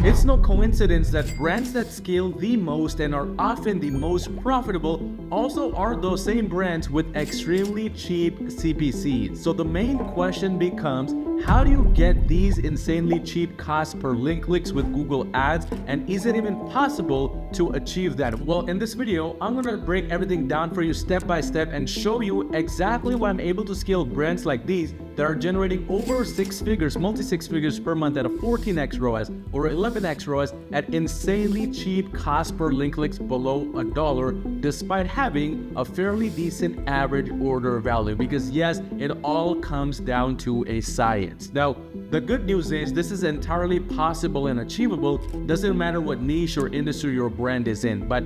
It's no coincidence that brands that scale the most and are often the most profitable also are those same brands with extremely cheap CPCs. So the main question becomes, how do you get these insanely cheap costs per link clicks with Google Ads, and is it even possible to achieve that? Well, in this video, I'm gonna break everything down for you step by step and show you exactly why I'm able to scale brands like these that are generating over six figures, multi-six figures per month at a 14x ROAS or 11x ROAS at insanely cheap cost per link clicks below $1, despite having a fairly decent average order value. Because yes, it all comes down to a science. Now, the good news is this is entirely possible and achievable. Doesn't matter what niche or industry your brand is in, but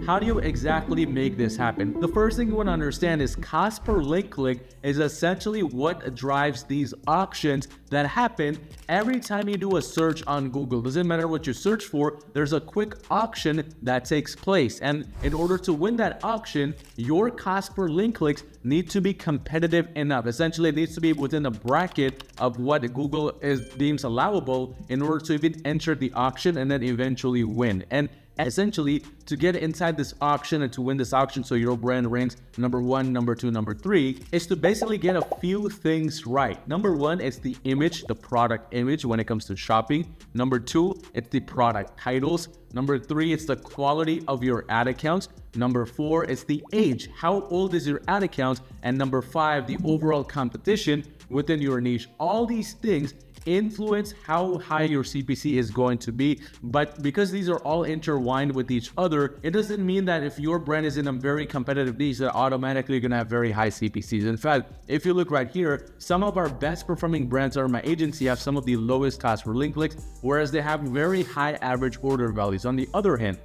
how do you exactly make this happen? The first thing you want to understand is cost per link click is essentially what drives these auctions that happen every time you do a search on Google. Doesn't matter what you search for, there's a quick auction that takes place. And in order to win that auction, your cost per link clicks need to be competitive enough. Essentially, it needs to be within a bracket of what Google deems allowable in order to even enter the auction and then eventually win. And essentially, to get inside this auction and to win this auction so your brand ranks number 1, number 2, number 3, is to basically get a few things right. Number 1, it's the image, the product image when it comes to shopping. Number 2, it's the product titles. Number 3, it's the quality of your ad accounts. Number 4, it's the age. How old is your ad account? And number 5, the overall competition within your niche. All these things influence how high your CPC is going to be, but because these are all intertwined with each other, it doesn't mean that if your brand is in a very competitive niche that automatically you're gonna have very high CPCs. In fact, if you look right here, some of our best performing brands are my agency have some of the lowest cost per link clicks, whereas they have very high average order values. On the other hand,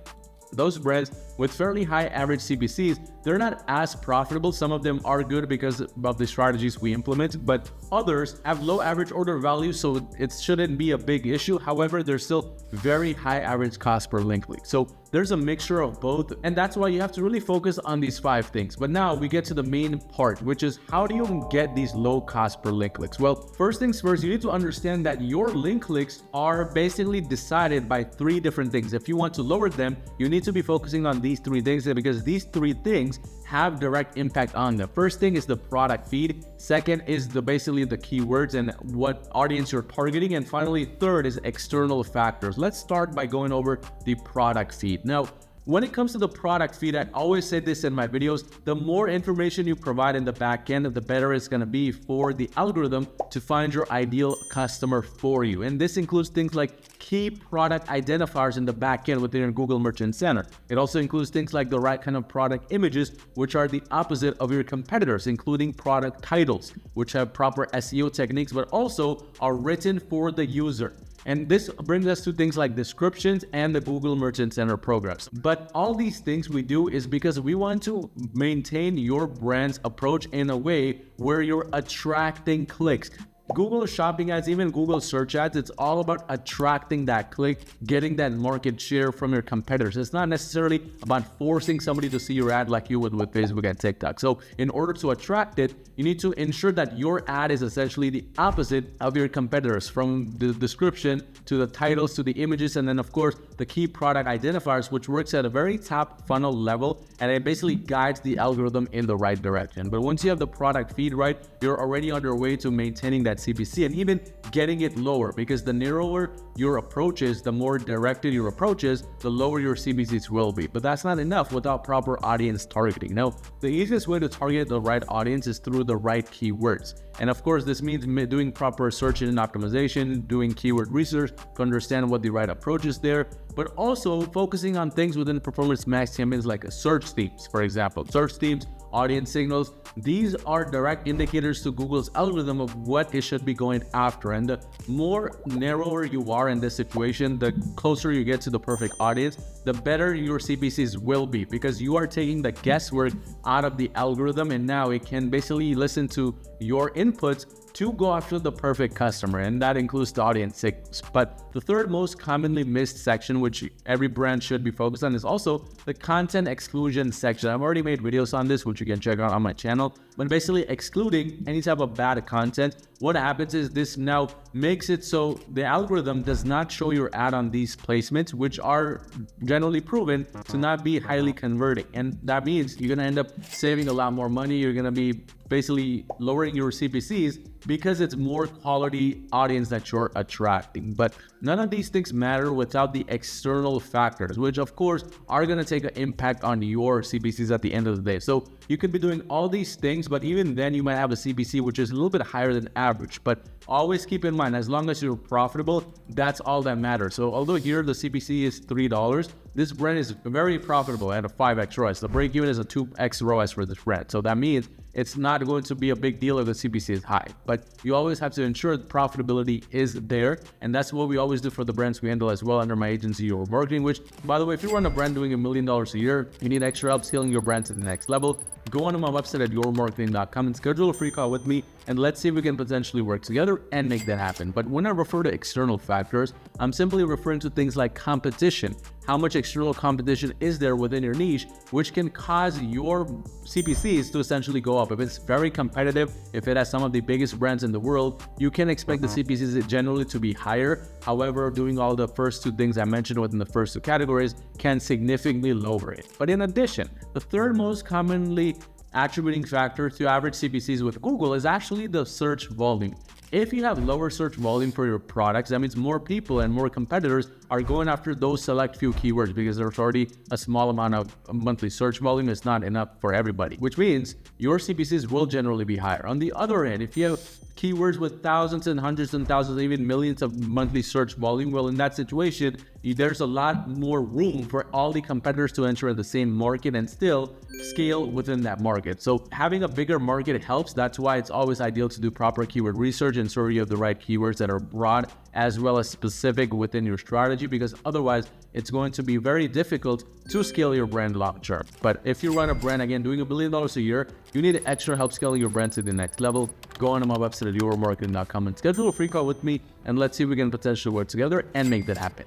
those brands with fairly high average CPCs, they're not as profitable. Some of them are good because of the strategies we implement, but others have low average order value, so it shouldn't be a big issue. However, there's still very high average cost per link click. So there's a mixture of both, and that's why you have to really focus on these 5 things. But now we get to the main part, which is how do you get these low cost per link clicks? Well, first things first, you need to understand that your link clicks are basically decided by 3 different things. If you want to lower them, you need to be focusing on these 3 things, because these 3 things have direct impact on them. First thing is the product feed. Second is basically the keywords and what audience you're targeting. And finally, third is external factors. Let's start by going over the product feed. Now, when it comes to the product feed, I always say this in my videos, the more information you provide in the back end, the better it's going to be for the algorithm to find your ideal customer for you. And this includes things like key product identifiers in the back end within your Google Merchant Center. It also includes things like the right kind of product images, which are the opposite of your competitors, including product titles, which have proper SEO techniques, but also are written for the user. And this brings us to things like descriptions and the Google Merchant Center programs. But all these things we do is because we want to maintain your brand's approach in a way where you're attracting clicks. Google Shopping ads, even Google search ads, it's all about attracting that click, getting that market share from your competitors. It's not necessarily about forcing somebody to see your ad like you would with Facebook and TikTok. So in order to attract it, you need to ensure that your ad is essentially the opposite of your competitors, from the description to the titles to the images, and then of course the key product identifiers, which works at a very top funnel level, and it basically guides the algorithm in the right direction. But once you have the product feed right, you're already on your way to maintaining that CPC and even getting it lower, because the narrower your approach is, the more directed your approach is, the lower your CPCs will be. But that's not enough without proper audience targeting. Now, the easiest way to target the right audience is through the right keywords. And of course, this means doing proper search engine optimization, doing keyword research to understand what the right approach is there, but also focusing on things within performance max campaigns like search themes, for example. Search themes, audience signals, these are direct indicators to Google's algorithm of what it should be going after. And the more narrower you are in this situation, the closer you get to the perfect audience, the better your CPCs will be, because you are taking the guesswork out of the algorithm, and now it can basically listen to your inputs to go after the perfect customer, and that includes the audience signals. But the third most commonly missed section, which every brand should be focused on, is also the content exclusion section. I've already made videos on this, which you can check out on my channel. When basically excluding any type of bad content, what happens is this now makes it so the algorithm does not show your ad on these placements, which are generally proven to not be highly converting. And that means you're going to end up saving a lot more money. You're going to be basically lowering your CPCs because it's more quality audience that you're attracting. But none of these things matter without the external factors, which of course are going to take an impact on your CPCs at the end of the day. So you could be doing all these things, but even then you might have a CPC which is a little bit higher than average. But always keep in mind, as long as you're profitable, that's all that matters. So although here the CPC is $3, this brand is very profitable at a 5x ROAS. The break even is a 2x ROAS for this brand. So that means it's not going to be a big deal if the CPC is high, but you always have to ensure that profitability is there. And that's what we always do for the brands we handle as well under my agency, Your Marketing, which, by the way, if you run a brand doing $1 million a year, you need extra help scaling your brand to the next level, go onto my website at yourmarketing.com and schedule a free call with me, and let's see if we can potentially work together and make that happen. But when I refer to external factors, I'm simply referring to things like competition. How much external competition is there within your niche, which can cause your CPCs to essentially go up. If it's very competitive, if it has some of the biggest brands in the world, you can expect the CPCs generally to be higher. However, doing all the first two things I mentioned within the first two categories can significantly lower it. But in addition, the third most commonly attributing factor to average CPCs with Google is actually the search volume. If you have lower search volume for your products, that means more people and more competitors are going after those select few keywords because there's already a small amount of monthly search volume. It's not enough for everybody, which means your CPCs will generally be higher. On the other end, if you have keywords with thousands and hundreds and thousands, even millions of monthly search volume, well, in that situation, there's a lot more room for all the competitors to enter the same market and still scale within that market. So having a bigger market helps. That's why it's always ideal to do proper keyword research, ensure you have the right keywords that are broad as well as specific within your strategy, because otherwise it's going to be very difficult to scale your brand long term. But if you run a brand, again, doing $1 billion a year, you need extra help scaling your brand to the next level. Go on to my website at yourmarketing.com and schedule a free call with me, and let's see if we can potentially work together and make that happen.